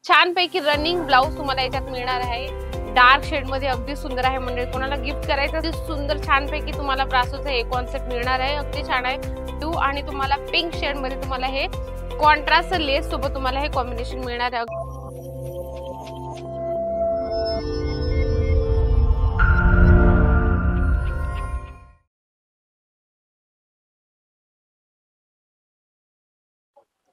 छानपैकी running blouse तुम्हाला याच्यात मिळणार आहे। डार्क शेड मध्ये अगदी सुंदर आहे म्हणजे कोणाला गिफ्ट करायचं असेल सुंदर छानपैकी तुम्हाला ब्रासोचा हे कॉन्सेप्ट मिळणार आहे। अगदी छान आहे ब्लू आणि तुम्हाला पिंक शेड मध्ये तुम्हाला हे कॉन्ट्रास्ट लेस सोबत तुम्हाला हे कॉम्बिनेशन मिळणार आहे।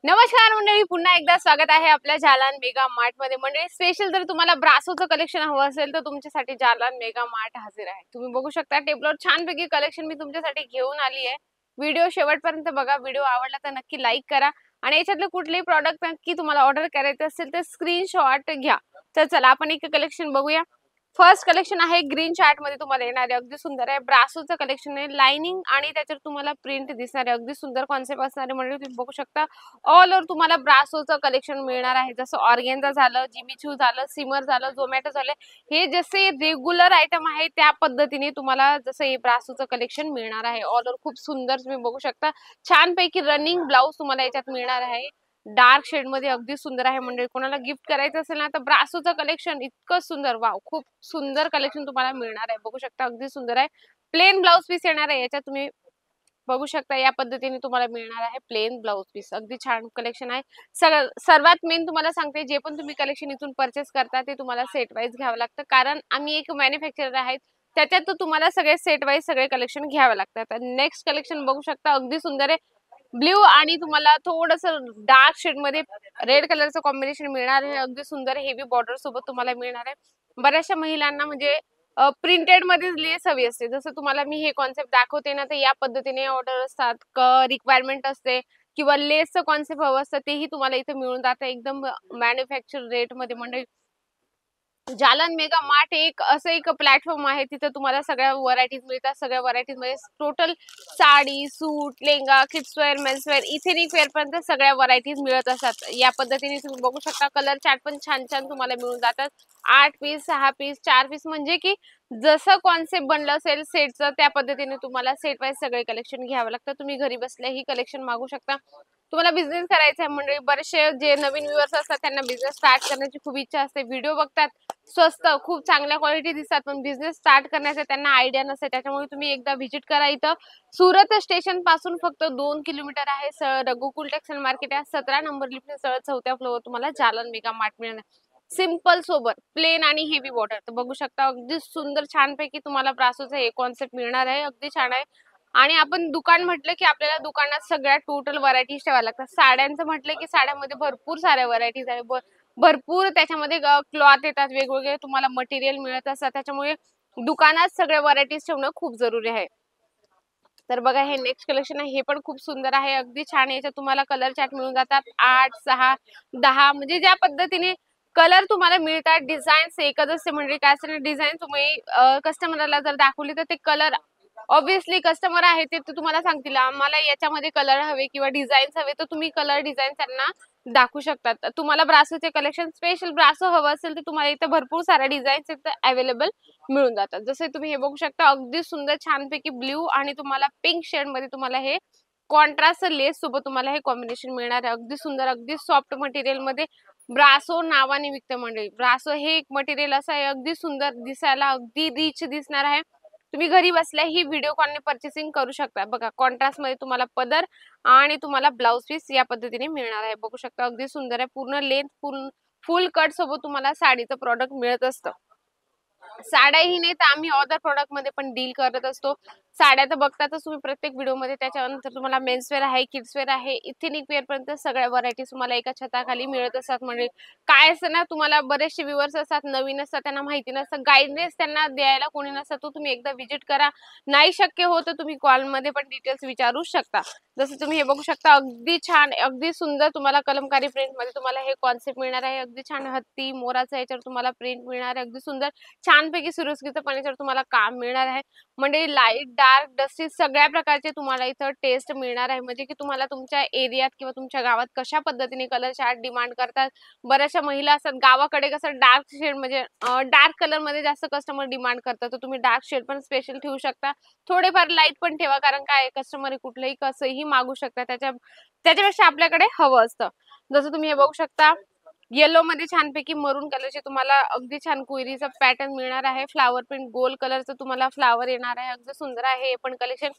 नमस्कार मंडळी, पुन्हा एकदा स्वागत आहे आपल्या जालान मेगा मार्ट मध्ये। मंडळी स्पेशल जर तुम्हाला ब्रासोचं कलेक्शन हवं असेल तर तुमच्यासाठी जालान मेगा मार्ट हजर आहे। तुम्ही बघू शकता टेबलवर छानपैकी कलेक्शन मी तुमच्यासाठी घेऊन आली आहे। व्हिडिओ शेवटपर्यंत बघा। व्हिडिओ आवडला तर नक्की लाईक करा आणि याच्यातले कुठलेही प्रॉडक्ट नक्की तुम्हाला ऑर्डर करायचे असेल तर स्क्रीनशॉट घ्या। तर चला आपण एक कलेक्शन बघूया। फर्स्ट कलेक्शन आहे ग्रीन चार्ट मध्ये तुम्हाला येणार आहे। अगदी सुंदर आहे ब्रासोचं कलेक्शन आहे। लाइनिंग आणि त्याच्यावर तुम्हाला प्रिंट दिसणार आहे। अगदी सुंदर कॉन्सेप्ट असणार आहे म्हणजे तुम्ही बघू शकता ऑल ओव्हर तुम्हाला ब्रासोचं कलेक्शन मिळणार आहे। जसं ऑर्गेन्झा झालं, जिमीचू झालं, सिमर झालं, झोमॅटो झालं, हे जसे रेग्युलर आयटम आहे त्या पद्धतीने तुम्हाला जसं हे ब्रासोचं कलेक्शन मिळणार आहे। ऑल ओव्हर खूप सुंदर तुम्ही बघू शकता छानपैकी रनिंग ब्लाउज तुम्हाला याच्यात मिळणार आहे। डार्क शेड मध्ये अगदी सुंदर आहे म्हणजे कोणाला गिफ्ट करायचं असेल ना तर ब्रासोचं कलेक्शन इतकं सुंदर, वाव खूप सुंदर कलेक्शन तुम्हाला मिळणार आहे। बघू शकता अगदी सुंदर आहे। प्लेन ब्लाउज पीस येणार आहे याच्यात तुम्ही बघू शकता या पद्धतीने तुम्हाला मिळणार आहे प्लेन ब्लाउज पीस। अगदी छान कलेक्शन आहे। सर्वात मेन तुम्हाला सांगते जे पण तुम्ही कलेक्शन इथून परचेस करता ते तुम्हाला सेट वाईज घ्यावं लागतं कारण आम्ही एक मॅन्युफॅक्चरर आहेत त्याच्यात तुम्हाला सगळे सेट वाईज सगळे कलेक्शन घ्यावे लागतात। नेक्स्ट कलेक्शन बघू शकता अगदी सुंदर आहे ब्ल्यू आणि तुम्हाला थोडंसं डार्क शेड मध्ये रेड कलरचं कॉम्बिनेशन मिळणार आहे। अगदी सुंदर हेवी बॉर्डर सोबत तुम्हाला मिळणार आहे। बऱ्याचशा महिलांना म्हणजे प्रिंटेड मध्ये लेस हवी असते जसं तुम्हाला मी हे कॉन्सेप्ट दाखवते ना तर या पद्धतीने ऑर्डर असतात रिक्वायरमेंट असते किंवा लेसचं कॉन्सेप्ट हवं असतं तेही तुम्हाला इथे मिळून जातं एकदम मॅन्युफॅक्चर रेट मध्ये। म्हणजे जालन मेगा मार्ट एक असं एक प्लॅटफॉर्म आहे तिथे तुम्हाला सगळ्या व्हरायटीज मिळतात। सगळ्या व्हरायटीज मध्ये total sari, suit, lehenga, kids wear, men's wear, ethnic wear पर्यंत सगळ्या व्हरायटीज मिळत असतात। या पद्धतीने तुम्ही बघू शकता कलर चार्ट पण छान छान तुम्हाला मिळून जातात। 8 पीस, 6 पीस, 4 पीस म्हणजे की जसं कॉन्सेप्ट बनलं असेल सेटचं त्या पद्धतीने तुम्हाला सेट वाईज सगळे कलेक्शन घ्यावं लागतं। तुम्ही घरी बसल्या ही कलेक्शन मागू शकता। तुम्हाला बिझनेस करायचा आहे म्हणजे बरेचसे जे नवीन व्ह्यूअर्स असतात त्यांना बिझनेस स्टार्ट करण्याची खूप इच्छा असते। व्हिडिओ बघतात स्वस्त खूप चांगल्या क्वालिटी दिसतात पण बिझनेस स्टार्ट करण्याचा त्यांना आयडिया नसते त्याच्यामुळे तुम्ही एकदा व्हिजिट करा। इथं सुरत स्टेशन पासून फक्त 2 किलोमीटर आहे। सरळ गोकुल टेक्सटाईल मार्केट आहे 17 नंबर लिफ्ट सरळ 4थ्या फ्लोअर तुम्हाला जालन मेगा मार्ट मिळणार। सिंपल सोबत प्लेन आणि हेवी बॉर्डर तर बघू शकता अगदी सुंदर छानपैकी तुम्हाला ब्रासोचा हे कॉन्सेप्ट मिळणार आहे। अगदी छान आहे आणि आपण दुकान म्हटलं की आपल्याला दुकानात सगळ्या टोटल व्हरायटीज ठेवाव्या लागतात। साड्यांचं म्हटलं की साड्यामध्ये भरपूर साऱ्या व्हरायटीज आहे। भरपूर त्याच्यामध्ये क्लॉथ येतात वेगवेगळे तुम्हाला मटेरियल मिळत असतात त्याच्यामुळे दुकानात सगळ्या व्हरायटीज ठेवणं खूप जरुरी आहे। तर बघा हे नेक्स्ट कलेक्शन आहे हे पण खूप सुंदर आहे। अगदी छान याच्यात तुम्हाला कलर चार्ट मिळून जातात 8, 6, 10 म्हणजे ज्या पद्धतीने कलर तुम्हाला मिळतात डिझाईन्स एकच असते म्हणजे काय असते डिझाईन तुम्ही कस्टमरला जर दाखवली तर ते कलर ऑब्विसली कस्टमर आहे ते तुम्हाला सांगतील आम्हाला याच्यामध्ये कलर हवे किंवा डिझाईन्स हवे तर तुम्ही कलर डिझाईन त्यांना दाखवू शकतात। तुम्हाला ब्रासोचे कलेक्शन स्पेशल ब्रासो हवं असेल तर तुम्हाला इथे भरपूर साऱ्या डिझाईन्स इथे अवेलेबल मिळून जातात। जसे तुम्ही हे बघू शकता अगदी सुंदर छानपैकी ब्ल्यू आणि तुम्हाला पिंक शेड मध्ये तुम्हाला हे कॉन्ट्रास्ट लेस सोबत तुम्हाला हे कॉम्बिनेशन मिळणार आहे। अगदी सुंदर अगदी सॉफ्ट मटेरियल मध्ये ब्रासो नावाने विकते मंडळी। ब्रासो हे एक मटेरियल असं आहे अगदी सुंदर दिसायला अगदी रिच दिसणार आहे। तुम्ही घरी बसल्या ही व्हिडिओ कॉलने परचेसिंग करू शकता। बघा कॉन्ट्रास्ट मध्ये तुम्हाला पदर आणि तुम्हाला ब्लाउज पीस या पद्धतीने मिळणार आहे। बघू शकता अगदी सुंदर आहे पूर्ण लेंथ फुल कट सोबत तुम्हाला साडीचं प्रॉडक्ट मिळत असतं। साड्याही नाही तर आम्ही अदर प्रॉडक्ट मध्ये पण डील करत असतो। साड्या तर बघतातच तुम्ही प्रत्येक व्हिडिओ मध्ये त्याच्यानंतर तुम्हाला मेन्स वेअर आहे, किड्स वेअर आहे, इथेनिक वेअर पर्यंत सगळ्या व्हरायटीज तुम्हाला एका छताखाली मिळत असतात। म्हणजे काय असतं ना तुम्हाला बरेचसे व्ह्यूअर्स असतात नवीन असतात त्यांना माहिती नसतं गाईडनेस त्यांना द्यायला कोणी नसतं तो तुम्ही एकदा व्हिजिट करा। नाही शक्य होत तर तुम्ही कॉल मध्ये पण डिटेल्स विचारू शकता। जसं तुम्ही हे बघू शकता अगदी छान अगदी सुंदर तुम्हाला कलमकारी प्रिंट मध्ये तुम्हाला हे कॉन्सेप्ट मिळणार आहे। अगदी छान हत्ती मोराचा याच्यावर तुम्हाला प्रिंट मिळणार आहे। अगदी सुंदर छानपैकी सुरुस्कीचं पण याच्यावर तुम्हाला काम मिळणार आहे। म्हणजे लाईट डार्क डस्टी सगळ्या प्रकारचे तुम्हाला इथं टेस्ट मिळणार आहे। म्हणजे की तुम्हाला तुमच्या एरियात किंवा तुमच्या गावात कशा पद्धतीने कलर चार्ट डिमांड करतात बऱ्याचशा महिला असतात गावाकडे कसं डार्क शेड म्हणजे डार्क कलर मध्ये जास्त कस्टमर डिमांड करतात तर तुम्ही डार्क शेड पण स्पेशल ठेवू शकता। थोडेफार लाईट पण ठेवा कारण काय कस्टमर कुठलंही कसंही मागू शकता त्याच्यापेक्षा आपल्याकडे हवं असतं। जसं तुम्ही हे बघू शकता येलो मध्ये छानपैकी मरून कलरचे तुम्हाला अगदी छान क्वेरीचा पॅटर्न मिळणार आहे. फ्लॉवर प्रिंट गोल्ड कलरचं तुम्हाला फ्लॉवर येणार आहे. अगदी सुंदर आहे हे पण कलेक्शन.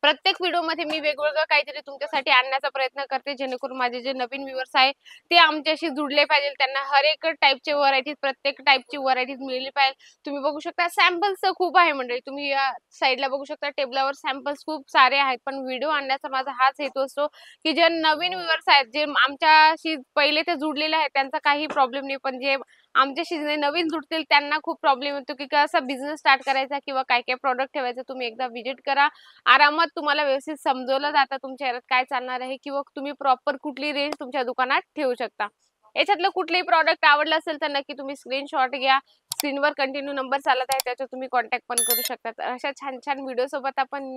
प्रत्येक व्हिडिओमध्ये मी वेगवेगळं काहीतरी तुमच्यासाठी आणण्याचा प्रयत्न करते, जेणेकरून माझे जे नवीन व्ह्यूअर्स आहे ते आमच्याशी जुडले पाहिजे. त्यांना हर एक टाइपचे व्हरायटीज, प्रत्येक टाइपची व्हरायटीज मिळली पाहिजे. तुम्ही बघू शकता सॅम्पल्स तर खूप आहे मंडळी. तुम्ही या साईडला बघू शकता टेबलावर सॅम्पल्स खूप सारे आहेत. पण व्हिडिओ आणण्याचा माझा हाच हेतू असतो, की जे नवीन व्ह्यूअर्स आहेत, जे आमच्याशी पहिले ते जुडलेले आहेत त्यांचा काही प्रॉब्लेम नाही. पण जे आमच्याशी जे नवीन जुडतील त्यांना खूप प्रॉब्लेम येतो, की कसा बिझनेस स्टार्ट करायचा किंवा काय-काय प्रॉडक्ट ठेवायचं. तुम्ही एकदा व्हिजिट करा. आरामात तुम्हाला व्यवस्थित समजवलं जातं तुमच्या ह्याच्यात काय चालणार आहे किंवा तुम्ही प्रॉपर कुठली रेंज तुमच्या दुकानात ठेवू शकता. याच्यातलं कुठलंही प्रॉडक्ट आवडलं असेल तर नक्की तुम्ही स्क्रीनशॉट घ्या. स्क्रीनवर कंटिन्यू नंबर चालत आहे त्याच्यावर तुम्ही कॉन्टॅक्ट पण करू शकता. तर अशा छान-छान व्हिडिओ सोबत आपण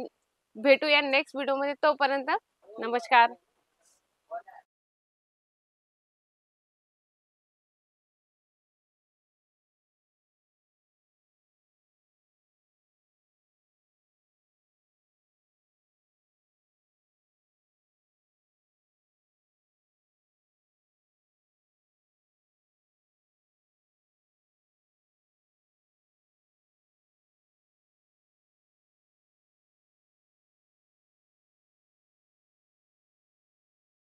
भेटूया नेक्स्ट व्हिडिओमध्ये. तोपर्यंत नमस्कार.